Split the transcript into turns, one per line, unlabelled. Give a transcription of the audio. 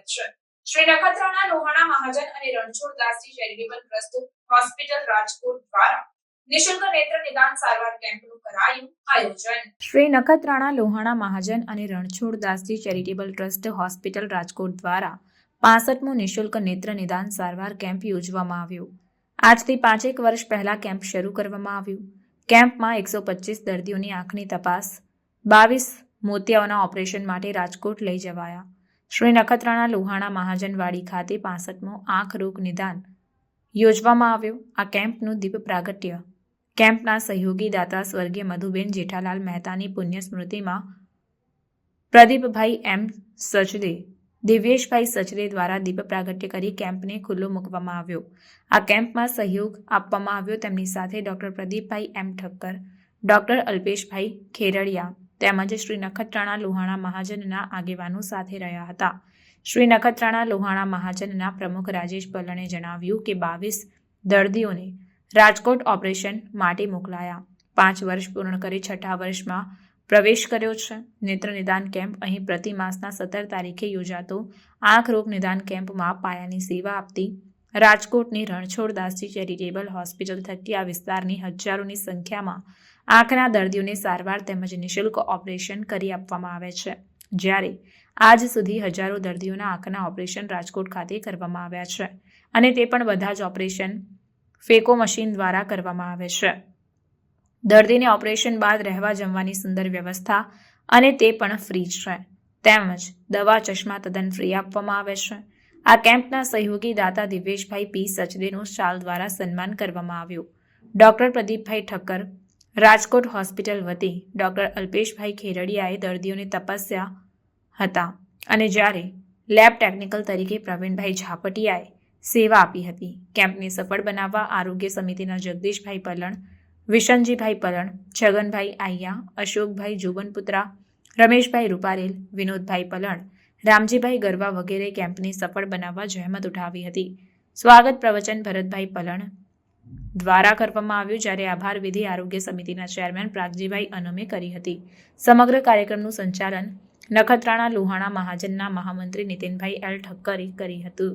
સ્વાગત છે। શ્રી નખત્રાણા લોહાણા મહાજન અને Ranchhoddasji charitable trust hospital Rajkot દ્વારા નિઃશુલ્ક નેત્ર નિદાન સારવાર કેમ્પનું કરાયું આયોજન। શ્રી નખત્રાણા લોહાણા મહાજન અને Ranchhoddasji charitable trust hospital Rajkot દ્વારા 65મો નિઃશુલ્ક નેત્ર નિદાન સારવાર કેમ્પ યોજવામાં આવ્યો। આજથી 5 વર્ષ પહેલા કેમ્પ શરૂ કરવામાં આવ્યું। કેમ્પમાં 125 દર્દીઓની આંખની તપાસ, 22 મોતિયાઓના ઓપરેશન માટે રાજકોટ લઈ જવાયા। શ્રી નખત્રાણા લોહાણા મહાજનવાડી ખાતે 65મો આંખ રોગ નિદાન યોજવામાં આવ્યો। આ કેમ્પનું દીપ પ્રાગટ્ય કેમ્પના સહયોગી દાતા સ્વર્ગીય મધુબેન જેઠાલાલ મહેતાની પુણ્ય સ્મૃતિમાં પ્રદીપભાઈ એમ સચદે, દિવ્યેશભાઈ સચદે દ્વારા દીપ પ્રાગટ્ય કરી કેમ્પને ખુલ્લો મૂકવામાં આવ્યો। આ કેમ્પમાં સહયોગ આપવામાં આવ્યો તેમની સાથે ડોક્ટર પ્રદીપભાઈ એમ ઠક્કર, ડોક્ટર અલ્પેશભાઈ ખેરડિયા તેમજ શ્રી નખત્રાણા લોહાણા મહાજનના આગેવાનો સાથે રહ્યા હતા। શ્રી નખત્રાણા લોહાણા મહાજનના પ્રમુખ રાજેશ પલણે જણાવ્યું કે 22 દર્દીઓને રાજકોટ ઓપરેશન માટે મોકલાયા। 5 વર્ષ પૂર્ણ કરી 6થા વર્ષમાં પ્રવેશ કર્યો છે। નેત્ર નિદાન કેમ્પ અહીં પ્રતિ માસના 17 તારીખે યોજાતો આંખ રોગ નિદાન કેમ્પમાં પાયાની સેવા આપતી રાજકોટની રણછોડદાસજી ચેરિટેબલ હોસ્પિટલ થકી આ વિસ્તારની હજારોની સંખ્યામાં આંખના દર્દીઓને સારવાર તેમજ નિઃશુલ્ક ઓપરેશન કરી આપવામાં આવે છે। જ્યારે આજ સુધી હજારો દર્દીઓના આંખના ઓપરેશન રાજકોટ ખાતે કરવામાં આવ્યા છે અને તે પણ બધા જ ઓપરેશન ફેકો મશીન દ્વારા કરવામાં આવે છે। દર્દીને ઓપરેશન બાદ રહેવા જમવાની સુંદર વ્યવસ્થા અને તે પણ ફ્રી છે તેમજ દવા ચશ્મા તદ્દન ફ્રી આપવામાં આવે છે। આ કેમ્પના સહયોગી દાતા દિવ્યેશભાઈ પી સચદેનું શાલ દ્વારા સન્માન કરવામાં આવ્યું। ડોક્ટર પ્રદીપભાઈ ઠક્કર રાજકોટ હોસ્પિટલ વતી ડોક્ટર અલ્પેશભાઈ ખેરડિયાએ દર્દીઓને તપાસ્યા હતા અને જ્યારે લેબ ટેકનિકલ તરીકે પ્રવીણભાઈ ઝાપટિયાએ સેવા આપી હતી। કેમ્પને સફળ બનાવવા આરોગ્ય સમિતિના જગદીશભાઈ પલણ, વિશનજીભાઈ પલણ, છગનભાઈ આయ్યા, અશોકભાઈ જોગનપુત્રા, રમેશભાઈ રૂપારેલ, વિનોદભાઈ પલણ, રામજીભાઈ ગરવા વગેરે કેમ્પને સફળ બનાવવા જહેમત ઉઠાવી હતી। સ્વાગત પ્રવચન ભરતભાઈ પલણ દ્વારા કરવામાં આવ્યું જ્યારે આભાર વિધિ આરોગ્ય સમિતિના ચેરમેન પ્રાગજીભાઈ અનમે કરી હતી। સમગ્ર કાર્યક્રમનું સંચાલન નખત્રાણા લોહાણા મહાજનના મહામંત્રી નીતિનભાઈ એલ ઠક્કરે કરી હતું।